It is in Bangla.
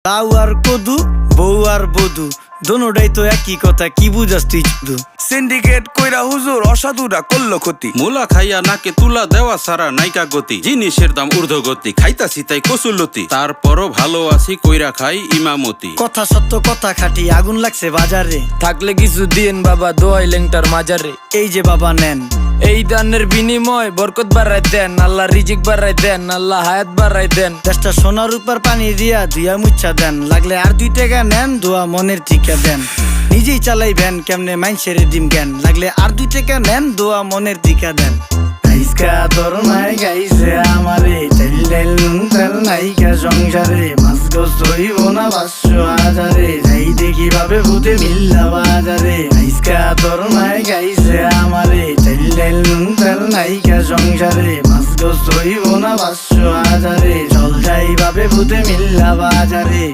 লাউ আর কদু, বউ আর বধু, দোনোটাই তো একই কথা, কি বুঝাস তুই শুধু? সিন্ডিকেট কইরা হুজুর অসাধুরা করলো ক্ষতি। মুলা খাইয়া নাকে তুলা দেওয়া সারা নাইকা গতি, জিনিসের দাম ঊর্ধ্বগতি, খাইতাছি তাই কসুলতি, তারপরও ভালো আছি কইরা খাই ইমামতি। কথা সত্য কথা খাটি, আগুন লাগছে বাজারে, থাকলে কিছু দিন বাবা দোয়াই লেংটার মাজারে। এই যে বাবা নেন, এই দানের বিনিময় বরকত বাড়াই দেন, আল্লাহ রিজিক বাড়াই দেন, আল্লাহ হায়াত বাড়াই দেন। দেশটা সোনার উপর পানি দিয়া ধুইয়া মুচ্ছা দেন, লাগলে আর 2 টাকা নেন, দোয়া মনের টিকা দেন। নিজেই চালাই ভ্যান, কেমনে মাইনসেরে দিম জ্ঞান, লাগলে আর 2 টাকা নেন, দোয়া মনের টিকা দেন। আইসকা তোর মাই গাইছে আমারে, তেল তেল নুন তেল নাইকা সংসারে, মাছ গোস হইব না 500 হাজারে, যাই দেখি ভাবে ভূতে মিল্লা বাজারে। আইসকা তোর মাই গাইছে আমারে, তেল তেল নুন তেল নাইকা সংসারে, মাছ গোস হইব না 500 হাজারে, চল যাই ভাবে ভূতে মিল্লা বাজারে।